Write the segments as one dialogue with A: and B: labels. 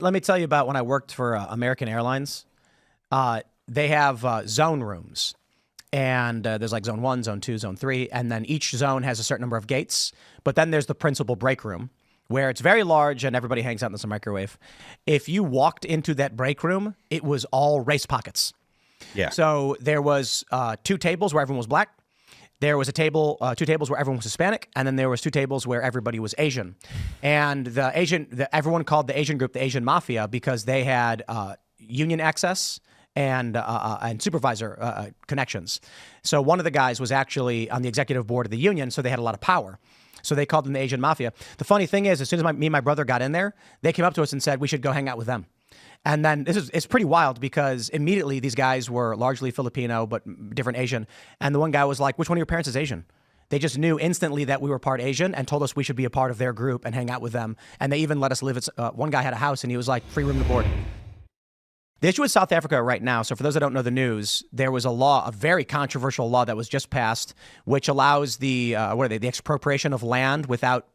A: Let me tell you about when I worked for American Airlines. They have zone rooms. And there's like zone 1, zone 2, zone 3. And then each zone has a certain number of gates. But then there's the principal break room, where it's very large and everybody hangs out in this microwave. If you walked into that break room, it was all race pockets.
B: Yeah.
A: So there was 2 tables where everyone was black. There was a table, 2 tables where everyone was Hispanic, and then there was 2 tables where everybody was Asian. And everyone called the Asian group the Asian Mafia because they had union access and supervisor connections. So one of the guys was actually on the executive board of the union, so they had a lot of power. So they called them the Asian Mafia. The funny thing is, as soon as me and my brother got in there, they came up to us and said we should go hang out with them. And then it's pretty wild because immediately these guys were largely Filipino, but different Asian. And the one guy was like, which one of your parents is Asian? They just knew instantly that we were part Asian and told us we should be a part of their group and hang out with them. And they even let us live. One guy had a house and he was like, free room and board. The issue with South Africa right now, so for those that don't know the news, there was a very controversial law that was just passed, which allows the expropriation of land without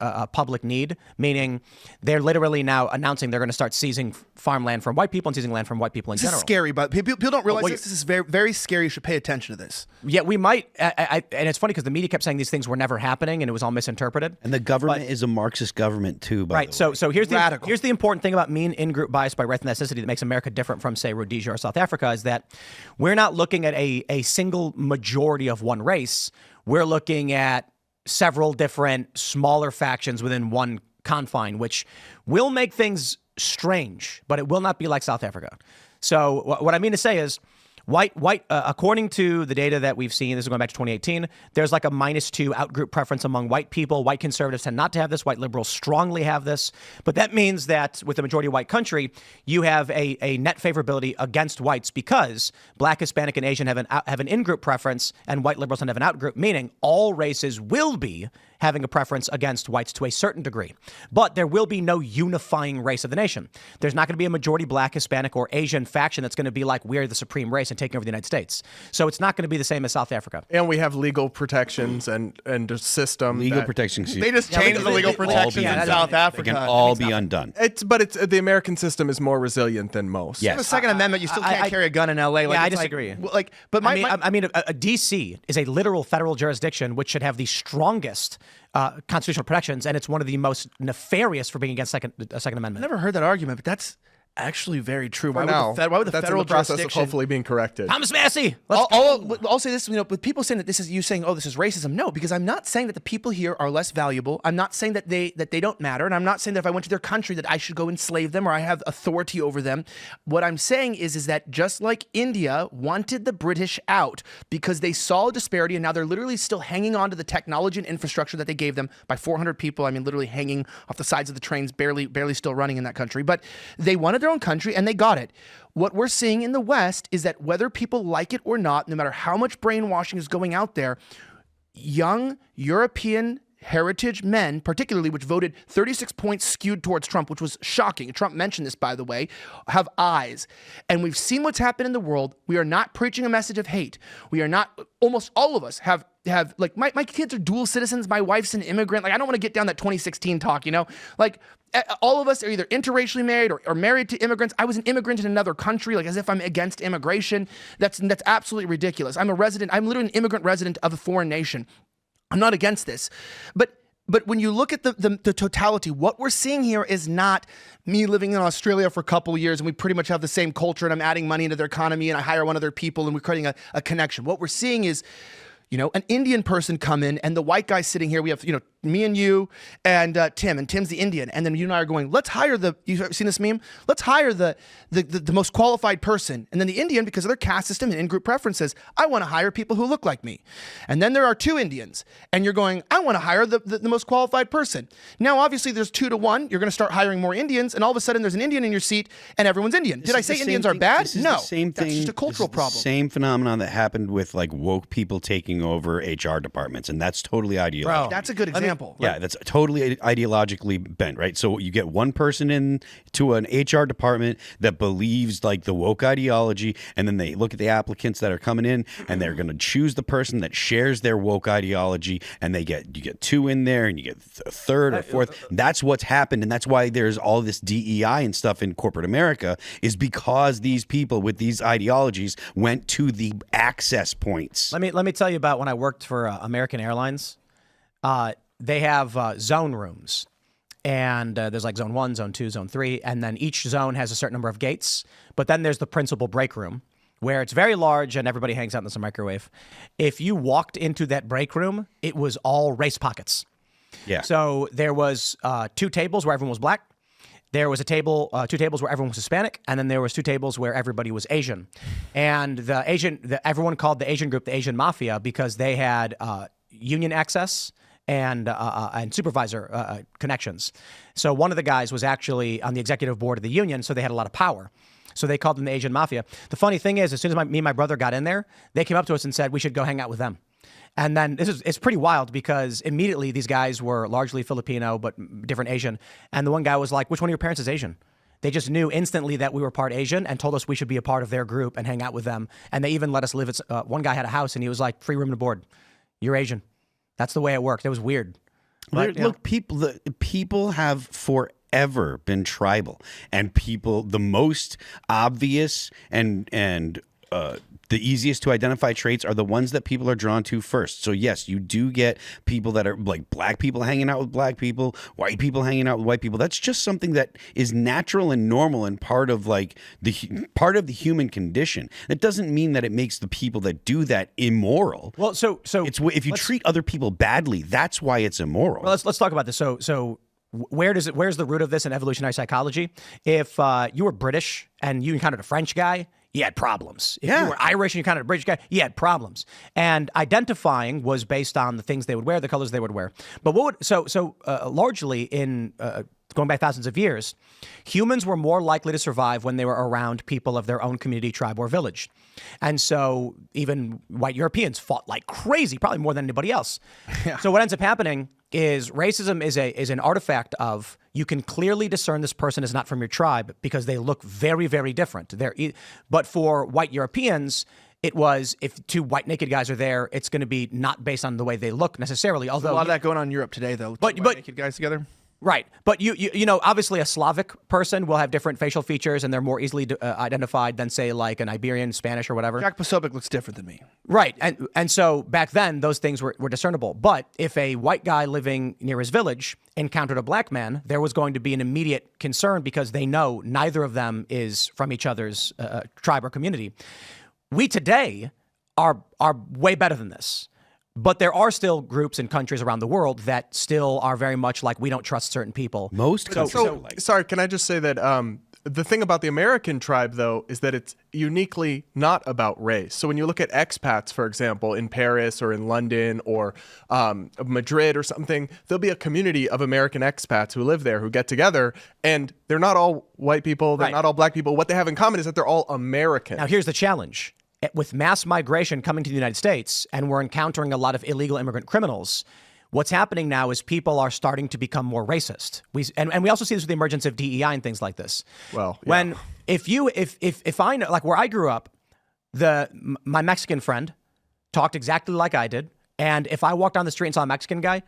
A: a public need, meaning they're literally now announcing they're going to start seizing farmland from white people and seizing land from white people in general.
C: This is scary, but people don't realize this. This is very, very scary. You should pay attention to this.
A: Yeah, we might. And it's funny because the media kept saying these things were never happening and it was all misinterpreted.
B: And the government is a Marxist government too, by the way.
A: So here's the important thing about mean in-group bias by race and ethnicity that makes America different from, say, Rhodesia or South Africa is that we're not looking at a single majority of one race. We're looking at several different smaller factions within one confine, which will make things strange, but it will not be like South Africa. So what I mean to say is according to the data that we've seen, this is going back to 2018, there's like a -2 outgroup preference among white people. White conservatives tend not to have this. White liberals strongly have this. But that means that with the majority white country, you have a net favorability against whites because black, Hispanic, and Asian have an in-group preference and white liberals tend to have an out-group, meaning all races will be having a preference against whites to a certain degree. But there will be no unifying race of the nation. There's not going to be a majority black, Hispanic, or Asian faction that's going to be like, we're the supreme race and taking over the United States. So it's not going to be the same as South Africa.
D: And we have legal protections and a system.
B: Legal protections.
C: They just changed the legal protections in South Africa.
B: They can all be undone.
D: But the American system is more resilient than most.
B: Yes.
C: The Second Amendment, you still can't carry a gun in LA.
A: I disagree. A DC is a literal federal jurisdiction which should have the strongest constitutional protections, and it's one of the most nefarious for being against Second Amendment.
C: I never heard that argument, but that's actually very true. Why would the
D: that's
C: federal
D: in the process
C: jurisdiction
D: of hopefully being corrected?
A: Thomas Massey.
C: I'll say this, with people saying that this is, you saying, oh, this is racism. No, because I'm not saying that the people here are less valuable. I'm not saying that they don't matter. And I'm not saying that if I went to their country that I should go enslave them or I have authority over them. What I'm saying is that just like India wanted the British out because they saw a disparity and now they're literally still hanging on to the technology and infrastructure that they gave them by 400 people. I mean, literally hanging off the sides of the trains, barely still running in that country. But they wanted their own country and they got it. What we're seeing in the West is that whether people like it or not, no matter how much brainwashing is going out there, young European heritage men, particularly, which voted 36 points skewed towards Trump, which was shocking. Trump mentioned this, by the way, have eyes. And we've seen what's happened in the world. We are not preaching a message of hate. We are not, almost all of us have like, my kids are dual citizens. My wife's an immigrant. Like, I don't want to get down that 2016 talk, like all of us are either interracially married or married to immigrants. I was an immigrant in another country, like as if I'm against immigration. That's absolutely ridiculous. I'm literally an immigrant resident of a foreign nation. I'm not against this, but when you look at the totality, what we're seeing here is not me living in Australia for a couple of years and we pretty much have the same culture and I'm adding money into their economy and I hire one of their people and we're creating a connection. What we're seeing is, an Indian person come in and the white guy sitting here, we have, me and you and Tim, and Tim's the Indian. And then you and I are going, let's hire you've seen this meme? Let's hire the most qualified person. And then the Indian, because of their caste system and in-group preferences, I want to hire people who look like me. And then there are 2 Indians. And you're going, I want to hire the most qualified person. Now, obviously, there's 2 to 1. You're going to start hiring more Indians. And all of a sudden, there's an Indian in your seat and everyone's Indian. Did I say Indians are bad? No.
B: The same thing.
C: That's just a cultural problem.
B: Same phenomenon that happened with like woke people taking over HR departments. And that's totally ideological.
C: Bro, that's a good example. example.
B: Yeah, that's totally ideologically bent, right? So you get one person in to an HR department that believes like the woke ideology, and then they look at the applicants that are coming in, and they're going to choose the person that shares their woke ideology, and you get two in there, and you get a third or fourth. That's what's happened, and that's why there's all this DEI and stuff in corporate America, is because these people with these ideologies went to the access points.
A: Let me tell you about when I worked for American Airlines. They have zone rooms, and there's like zone 1, zone 2, zone 3, and then each zone has a certain number of gates. But then there's the principal break room, where it's very large and everybody hangs out in this microwave. If you walked into that break room, it was all race pockets.
B: Yeah.
A: So there was 2 tables where everyone was black. There was a table, 2 tables where everyone was Hispanic, and then there was 2 tables where everybody was Asian. And everyone called the Asian group the Asian Mafia because they had union access and supervisor connections. So one of the guys was actually on the executive board of the union, so they had a lot of power. So they called them the Asian Mafia. The funny thing is, as soon as me and my brother got in there, they came up to us and said we should go hang out with them. And then it's pretty wild because immediately these guys were largely Filipino, but different Asian. And the one guy was like, which one of your parents is Asian? They just knew instantly that we were part Asian and told us we should be a part of their group and hang out with them. And they even let us live. One guy had a house and he was like, free room and board. You're Asian. That's the way it worked. It was weird. But,
B: look, people have forever been tribal, and the most obvious and the easiest to identify traits are the ones that people are drawn to first. So yes, you do get people that are like black people hanging out with black people, white people hanging out with white people. That's just something that is natural and normal and part of the human condition. It doesn't mean that it makes the people that do that immoral.
A: Well, so
B: it's if you treat other people badly, that's why it's immoral.
A: Well, let's talk about this. So where's the root of this in evolutionary psychology? If you were British and you encountered a French guy, you had problems. If you were Irish and you encountered a British guy, you had problems. And identifying was based on the things they would wear, the colors they would wear. But largely in going back thousands of years, humans were more likely to survive when they were around people of their own community, tribe, or village. And so even white Europeans fought like crazy, probably more than anybody else. Yeah. So what ends up happening is racism is an artifact of, you can clearly discern this person is not from your tribe because they look very, very different. But for white Europeans, it was, if 2 white naked guys are there, it's going to be not based on the way they look necessarily. Although
C: a lot of that going on in Europe today, though.
A: But
C: naked guys together.
A: Right. But you know, obviously a Slavic person will have different facial features and they're more easily identified than, say, like an Iberian, Spanish, or whatever.
C: Jack Posobiec looks different than me.
A: Right. And so back then, those things were discernible. But if a white guy living near his village encountered a black man, there was going to be an immediate concern because they know neither of them is from each other's tribe or community. We today are way better than this. But there are still groups and countries around the world that still are very much like, we don't trust certain people.
B: Most countries are like.
D: Sorry, can I just say that the thing about the American tribe, though, is that it's uniquely not about race. So when you look at expats, for example, in Paris or in London or Madrid or something, there'll be a community of American expats who live there, who get together, and they're not all white people, they're not all black people. What they have in common is that they're all American.
A: Now, here's the challenge. With mass migration coming to the United States, and we're encountering a lot of illegal immigrant criminals, what's happening now is people are starting to become more racist. And we also see this with the emergence of DEI and things like this.
D: Well, yeah.
A: If I know, like where I grew up, my Mexican friend talked exactly like I did. And if I walked down the street and saw a Mexican guy,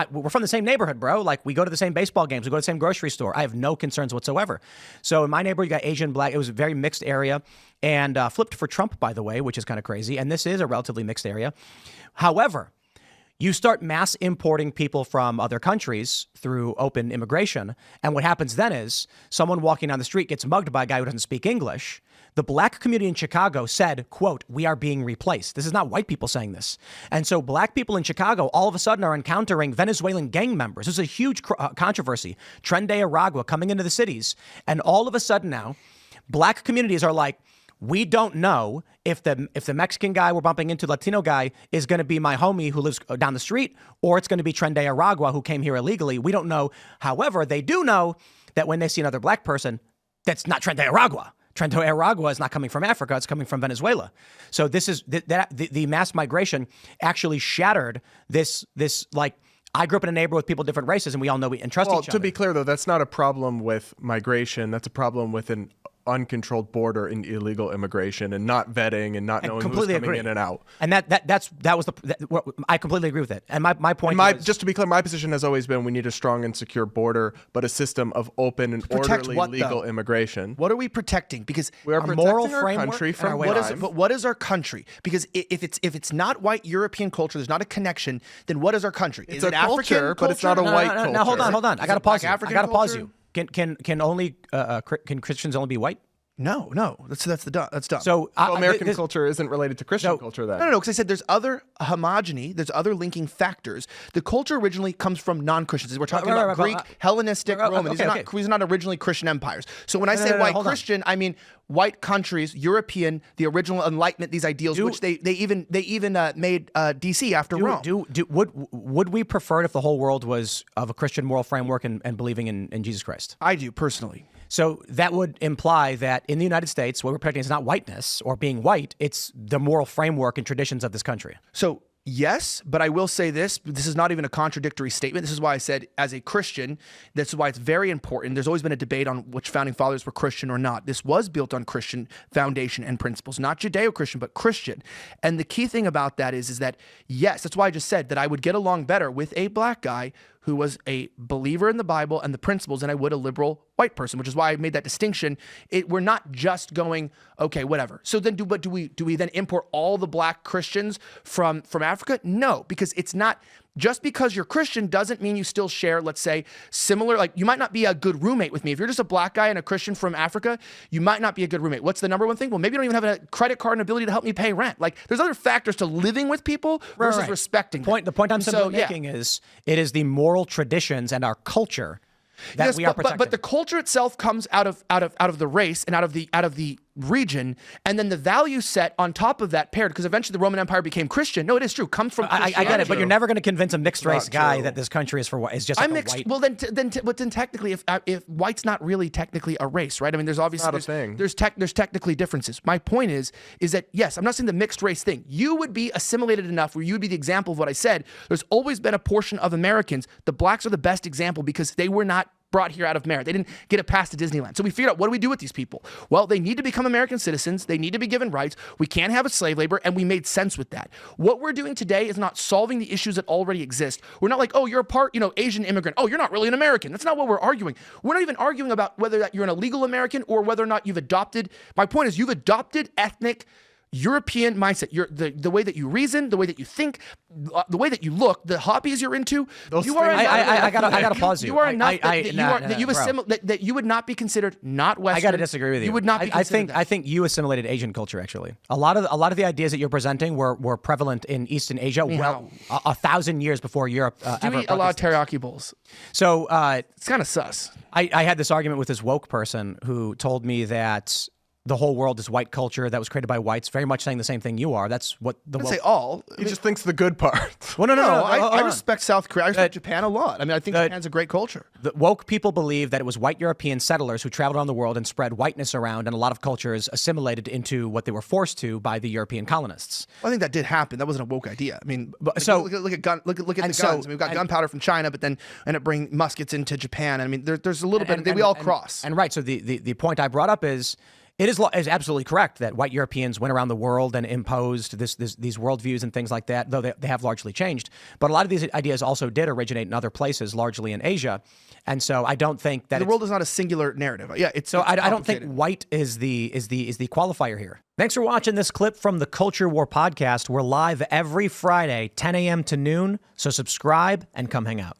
A: we're from the same neighborhood, bro. Like, we go to the same baseball games. We go to the same grocery store. I have no concerns whatsoever. So in my neighborhood, you got Asian, black. It was a very mixed area, and flipped for Trump, by the way, which is kind of crazy. And this is a relatively mixed area. However, you start mass importing people from other countries through open immigration. And what happens then is someone walking down the street gets mugged by a guy who doesn't speak English. The black community in Chicago said, quote, "We are being replaced." This is not white people saying this. And so black people in Chicago all of a sudden are encountering Venezuelan gang members. This is a huge controversy. Tren de Aragua coming into the cities. And all of a sudden now, black communities are like, we don't know if the Mexican guy we're bumping into, Latino guy, is going to be my homie who lives down the street, or it's going to be Tren de Aragua who came here illegally. We don't know. However, they do know that when they see another black person, that's not Tren de Aragua. Tren de Aragua is not coming from Africa. It's coming from Venezuela. So this is the mass migration actually shattered this like I grew up in a neighborhood with people of different races, and we all know we trust
D: Well,
A: each other.
D: to be clear, though, that's not a problem with migration. That's a problem with an uncontrolled border and illegal immigration and not vetting and not knowing who's
A: completely
D: coming
A: agree.
D: in and out.
A: And I completely agree with it. And my point was,
D: Just to be clear, my position has always been we need a strong and secure border, but a system of open and
C: protect
D: orderly
C: what,
D: legal
C: though?
D: immigration.
C: What are we protecting? Because
D: We are
A: Our moral
D: protecting our
A: framework
D: country
A: and
D: from
A: our way
C: what
A: of
C: is
D: crime.
C: but what is our country? Because if it's not white European culture, there's not a connection. Then what is our country?
D: It's
C: is
D: a
C: it African
D: culture, but it's not a
C: culture?
D: white
A: no,
D: culture.
A: hold on. I
C: Is
A: gotta
C: it black
A: pause you.
C: African
A: I gotta pause
C: culture?
A: you. Can Christians only be white?
C: No. That's dumb.
A: So
D: So American culture isn't related to Christian culture then.
C: No, because I said there's other homogeny, there's other linking factors. The culture originally comes from non-Christians. We're talking about Greek, Hellenistic, Roman. These are not originally Christian empires. So when I say white
A: hold on.
C: Christian, I mean white countries, European, the original Enlightenment, these ideals, which they even made DC after Rome.
A: Would we prefer it if the whole world was of a Christian moral framework and believing in Jesus Christ?
C: I do personally.
A: So that would imply that in the United States, what we're protecting is not whiteness or being white, it's the moral framework and traditions of this country.
C: So yes, but I will say this. This is not even a contradictory statement. This is why I said, as a Christian, this is why it's very important. There's always been a debate on which founding fathers were Christian or not. This was built on Christian foundation and principles, not Judeo-Christian, but Christian. And the key thing about that is that, yes, that's why I just said that I would get along better with a black guy who was a believer in the Bible and the principles than I would a liberal white person, which is why I made that distinction. We're not just going, okay, whatever. So then do we then import all the black Christians from Africa? No, because it's not. Just because you're Christian doesn't mean you still share, let's say, similar, like you might not be a good roommate with me. If you're just a black guy and a Christian from Africa, you might not be a good roommate. What's the number one thing? Well, maybe you don't even have a credit card and ability to help me pay rent. Like there's other factors to living with people versus
A: Right.
C: respecting them.
A: The point I'm simply making is it is the moral traditions and our culture that we are protecting.
C: But the culture itself comes out of the race and out of the region, and then the value set on top of that paired, because eventually the Roman Empire became Christian. No, it is true. Comes from
A: I get it, but you're never going to convince a mixed race guy
D: true.
A: that this country is for white. It's just like
C: I'm mixed.
A: a white.
C: Well, then technically, if white's not really technically a race, right? I mean, there's obviously
D: not a thing.
C: There's technically differences. My point is that yes, I'm not saying the mixed race thing. You would be assimilated enough where you would be the example of what I said. There's always been a portion of Americans. The blacks are the best example because they were not brought here out of merit. They didn't get it past to Disneyland. So we figured out, what do we do with these people? Well, they need to become American citizens. They need to be given rights. We can't have a slave labor, and we made sense with that. What we're doing today is not solving the issues that already exist. We're not like, oh, you're a part, Asian immigrant. Oh, you're not really an American. That's not what we're arguing. We're not even arguing about whether that you're an illegal American or whether or not you've adopted. My point is you've adopted ethnic European mindset. The way that you reason, the way that you think, the way that you look, the hobbies you're into. You are.
A: I gotta pause you.
C: You are enough
A: bro.
C: that you would not be considered not Western.
A: I gotta disagree with you.
C: You would not be considered
A: I think you assimilated Asian culture. Actually, a lot of the ideas that you're presenting were prevalent in Eastern Asia, well, 1,000 years before Europe.
C: Do we eat a lot of teriyaki bowls?
A: So
C: It's kind of sus.
A: I had this argument with this woke person who told me that the whole world is white culture that was created by whites, very much saying the same thing you are. That's what the
C: I
A: woke...
C: say all.
D: He just thinks the good part.
A: Well, no.
C: I respect South Korea. I respect Japan a lot. I mean, I think Japan's a great culture.
A: The woke people believe that it was white European settlers who traveled around the world and spread whiteness around, and a lot of cultures assimilated into what they were forced to by the European colonists.
C: I think that did happen. That wasn't a woke idea. I mean,
A: so-
C: look at the guns. I mean, we've got gunpowder from China, but then end up bringing muskets into Japan. I mean, there's a little bit. We all cross.
A: And right. So the point I brought up is, it is absolutely correct that white Europeans went around the world and imposed these worldviews and things like that, though they have largely changed. But a lot of these ideas also did originate in other places, largely in Asia. And so I don't think that
C: the world is not a singular narrative. Yeah,
A: I don't think white is the qualifier here. Thanks for watching this clip from the Culture War podcast. We're live every Friday, 10 a.m. to noon. So subscribe and come hang out.